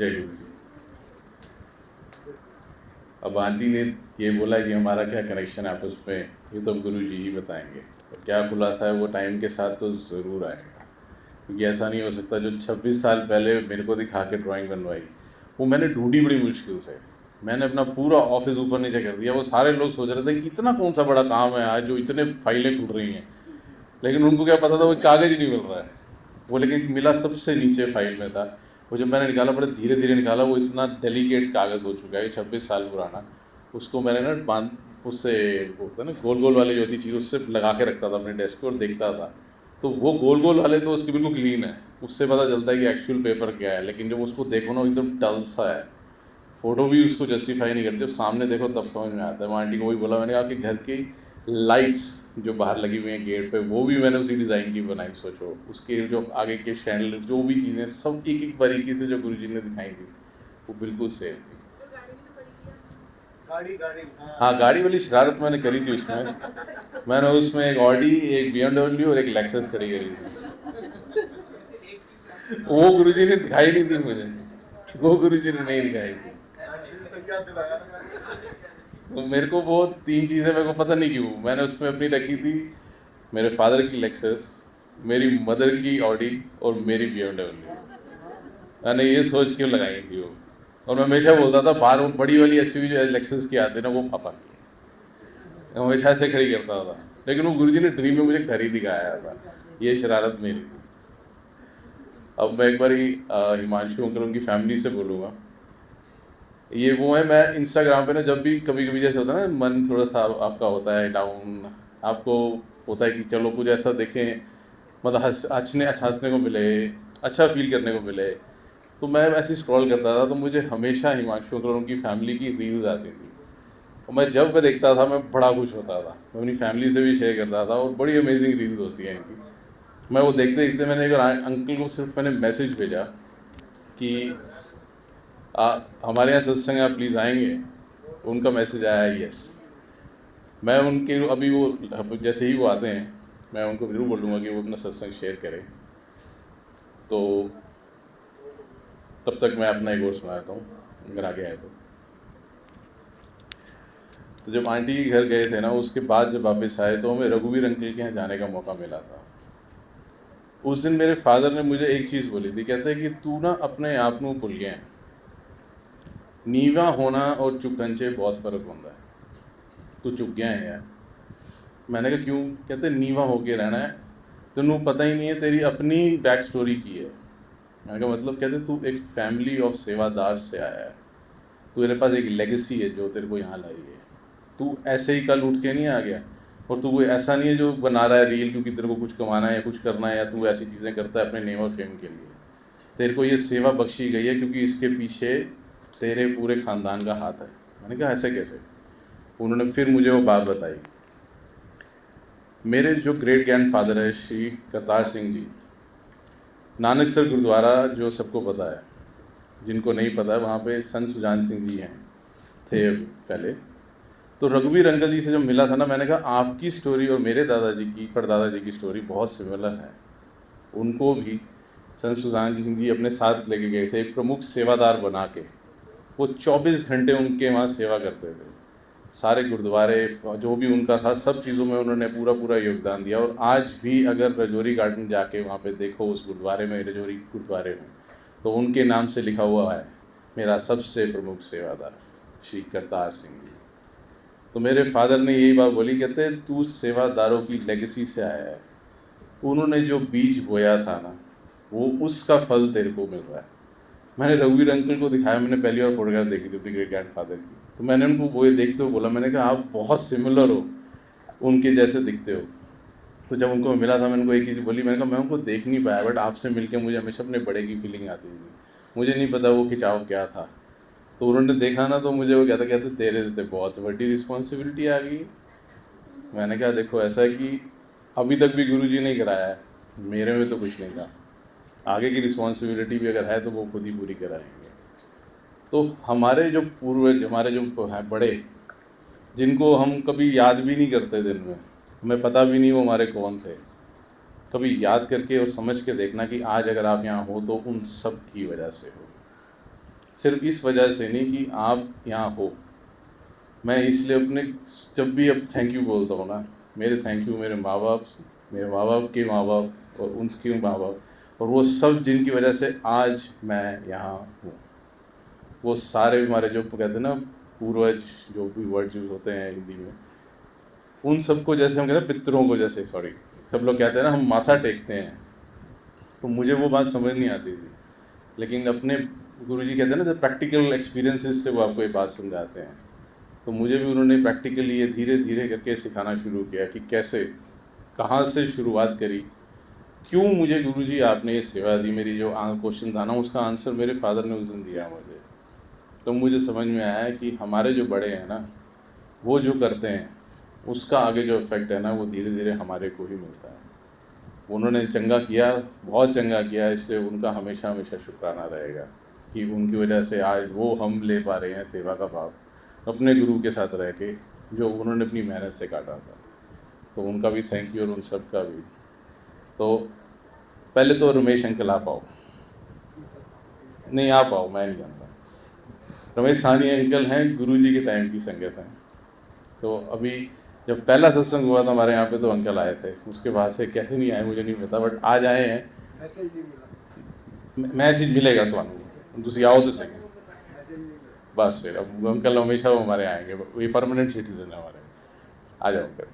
जय गुरु जी। अब आंटी ने ये बोला कि हमारा क्या कनेक्शन है आपस में, ये तो गुरु जी ही बताएंगे। और क्या खुलासा है वो टाइम के साथ तो ज़रूर आएगा, क्योंकि ऐसा नहीं हो सकता। जो 26 साल पहले मेरे को दिखा के ड्राइंग बनवाई, वो मैंने ढूंढी बड़ी मुश्किल से। मैंने अपना पूरा ऑफिस ऊपर नीचे कर दिया। वो सारे लोग सोच रहे थे कि इतना कौन सा बड़ा काम है आज जो इतने फाइलें खुल रही हैं, लेकिन उनको क्या पता था वो कागज़ ही नहीं मिल रहा है। वो लेकिन मिला सबसे नीचे फाइल में था। वो जब मैंने निकाला, बड़े धीरे धीरे निकाला, वो इतना डेलिकेट कागज़ हो चुका है 26 साल पुराना। उसको मैंने ना बांध, उससे वो होता है ना गोल गोल वाली जो होती चीज़, उससे लगा के रखता था अपने डेस्क पे और देखता था। तो वो गोल गोल वाले तो उसकी बिल्कुल क्लीन है, उससे पता चलता है कि एक्चुअल पेपर क्या है। लेकिन जब उसको देखो ना एकदम डल सा है, फ़ोटो भी उसको जस्टिफाई नहीं करती, सामने देखो तब समझ में आता है। मैं आंटी को वही बोला, मैंने कहा कि घर की लाइट्स जो बाहर लगी हुई हैं गेट पे, वो भी मैंने उसी डिज़ाइन की बनाई। सोचो उसके जो आगे के शैंडल जो भी चीज़ें सब एक एक बारीकी से जो गुरुजी ने दिखाई थी वो बिल्कुल सेम थी। हाँ, गाड़ी वाली शरारत मैंने करी थी उसमें। मैंने उसमें एक ऑडी, एक BMW और एक लेक्सस खड़ी करी थी। वो गुरुजी ने दिखाई नहीं थी मुझे, वो गुरुजी ने नहीं दिखाई थी। तो मेरे को वो 3 चीज़ें मेरे को पता नहीं क्यों मैंने उसमें अपनी रखी थी। मेरे फादर की लेक्सस, मेरी मदर की ऑडी और मेरी BMW। मैंने ये सोच के लगाई थी वो। और मैं हमेशा बोलता था बाहर वो बड़ी वाली SUV जो लेक्सस की आती है ना, वो पापा की है। मैं हमेशा ऐसे खड़ी करता था, लेकिन वो गुरुजी ने ड्रीम में मुझे घर ही दिखाया था। ये शरारत मेरी थी। अब मैं एक बार हिमांशु अंकल उनकी फैमिली से बोलूँगा। ये वो है, मैं इंस्टाग्राम पे ना जब भी कभी कभी जैसे होता है ना, मन थोड़ा सा आपका होता है डाउन, आपको होता है कि चलो कुछ ऐसा देखें, मतलब हंसने को मिले, अच्छा फील करने को मिले। तो मैं ऐसे स्क्रॉल करता था, तो मुझे हमेशा हिमांशु अंकल और उनकी फैमिली की रील्स आती थी। और मैं जब मैं देखता था मैं बड़ा खुश होता था। मैं अपनी फैमिली से भी शेयर करता था, और बड़ी अमेजिंग रील्स होती हैं इनकी। मैं वो देखते देखते मैंने एक बार अंकल को सिर्फ मैंने मैसेज भेजा कि हमारे यहाँ सत्संग आप प्लीज़ आएंगे। उनका मैसेज आया यस। मैं उनके अभी वो जैसे ही वो आते हैं, मैं उनको जरूर बोलूँगा कि वो अपना सत्संग शेयर करें। तो तब तक मैं अपना एक और सुनाता हूँ अगर आगे आए तो जब आंटी के घर गए थे ना, उसके बाद जब वापस आए तो हमें रघुवीर अंकल के यहाँ जाने का मौका मिला था। उस दिन मेरे फादर ने मुझे एक चीज़ बोली थी, कहते हैं कि तू ना अपने आप को भूल गया है, नीवा होना और चुकंचे बहुत फ़र्क होता है, तू चुक गया है यार। मैंने कहा क्यों? कहते नीवा होके रहना है, तेनू पता ही नहीं है तेरी अपनी बैक स्टोरी की है। मैंने कहा मतलब? कहते तू एक फैमिली ऑफ सेवादार से आया है, तेरे पास एक लेगेसी है जो तेरे को यहाँ लाई है। तू ऐसे ही कल उठ के नहीं आ गया, और तू कोई ऐसा नहीं है जो बना रहा है रील क्योंकि तेरे को कुछ कमाना है या कुछ करना है, या तू ऐसी चीज़ें करता है अपने नेम और फेम के लिए। तेरे को ये सेवा बख्शी गई है क्योंकि इसके पीछे तेरे पूरे ख़ानदान का हाथ है। मैंने कहा ऐसे कैसे? उन्होंने फिर मुझे वो बात बताई। मेरे जो ग्रेट ग्रैंड फादर है श्री करतार सिंह जी, नानकसर गुरुद्वारा जो सबको पता है, जिनको नहीं पता है वहाँ पे संत सुजान सिंह जी हैं, थे पहले। तो रघुवीर अंकल जी से जब मिला था ना, मैंने कहा आपकी स्टोरी और मेरे दादाजी की, परदादा जी की स्टोरी बहुत सिमिलर है। उनको भी संत सुजान सिंह जी अपने साथ लेके गए थे, एक प्रमुख सेवादार बना के। वो 24 घंटे उनके वहाँ सेवा करते थे। सारे गुरुद्वारे जो भी उनका था, सब चीज़ों में उन्होंने पूरा पूरा योगदान दिया। और आज भी अगर रजौरी गार्डन जाके वहाँ पे देखो, उस गुरुद्वारे में, रजौरी गुरुद्वारे में, तो उनके नाम से लिखा हुआ है मेरा सबसे प्रमुख सेवादार श्री करतार सिंह जी। तो मेरे फादर ने यही बात बोली, कहते तू सेवादारों की लेगेसी से आया है, उन्होंने जो बीज बोया था ना, वो उसका फल तेरे को मिल रहा है। मैंने रघुवीर अंकल को दिखाया, मैंने पहली बार फोटोग्राफ देखी थी अपने ग्रेट ग्रैंड फादर की, तो मैंने उनको वो ये देखते हुए बोला, मैंने कहा आप बहुत सिमिलर हो, उनके जैसे दिखते हो। तो जब उनको मिला था, मैंने उनको एक चीज़ बोली, मैंने कहा मैं उनको देख नहीं पाया, बट आपसे मिलकर मुझे हमेशा अपने बड़े की फीलिंग आती थी। मुझे नहीं पता वो खिंचाव क्या था। तो उन्होंने देखा ना, तो मुझे वो कहते कहते तेरे देते बहुत बड़ी रिस्पॉन्सिबिलिटी आ गई। मैंने कहा देखो ऐसा है कि अभी तक भी गुरुजी ने कराया है, मेरे में तो कुछ नहीं था। आगे की रिस्पॉन्सिबिलिटी भी अगर है तो वो खुद ही पूरी कराएंगे। तो हमारे जो पूर्वज, हमारे जो हैं बड़े, जिनको हम कभी याद भी नहीं करते दिन में, हमें पता भी नहीं वो हमारे कौन थे, कभी याद करके और समझ के देखना कि आज अगर आप यहाँ हो तो उन सब की वजह से हो। सिर्फ इस वजह से नहीं कि आप यहाँ हो। मैं इसलिए अपने जब भी अब थैंक यू बोलता हूँ ना, मेरे थैंक यू मेरे माँ बाप, मेरे माँ बाप के माँ बाप और उनके माँ बाप, और वो सब जिनकी वजह से आज मैं यहाँ हूँ। वो सारे हमारे जो कहते हैं ना पूर्वज, जो भी वर्ड यूज होते हैं हिंदी में, उन सबको जैसे हम कहते हैं पितरों को, जैसे सॉरी सब लोग कहते हैं ना हम माथा टेकते हैं, तो मुझे वो बात समझ नहीं आती थी। लेकिन अपने गुरुजी कहते हैं ना जब प्रैक्टिकल एक्सपीरियंसेस से वो आपको ये बात समझाते हैं, तो मुझे भी उन्होंने प्रैक्टिकली ये धीरे धीरे करके सिखाना शुरू किया कि कैसे, कहाँ से शुरुआत करी, क्यों मुझे गुरुजी आपने ये सेवा दी। मेरी जो क्वेश्चन था ना उसका आंसर मेरे फादर ने उस दिन दिया मुझे। तो मुझे समझ में आया कि हमारे जो बड़े हैं ना, वो जो करते हैं उसका आगे जो इफ़ेक्ट है ना वो धीरे धीरे हमारे को ही मिलता है। उन्होंने चंगा किया, बहुत चंगा किया, इसलिए उनका हमेशा हमेशा शुक्राना रहेगा कि उनकी वजह से आज वो हम ले पा रहे हैं सेवा का भाव अपने गुरु के साथ रह के, जो उन्होंने अपनी मेहनत से काटा था। तो उनका भी थैंक यू और उन सब का भी। तो पहले तो रमेश अंकल आप आओ, नहीं आप आओ, मैं नहीं जानता। रमेश साहनी अंकल हैं, गुरुजी के टाइम की संगत हैं। तो अभी जब पहला सत्संग हुआ था हमारे यहाँ पे तो अंकल आए थे, उसके बाद से कैसे नहीं आए मुझे नहीं पता, बट आज आए हैं। मैसेज मिलेगा तो तुम आओ तो सही। बस फिर अब अंकल हमेशा वो हमारे आएंगे, ये परमानेंट सिटीजन है हमारे। आ जाओ अंकल।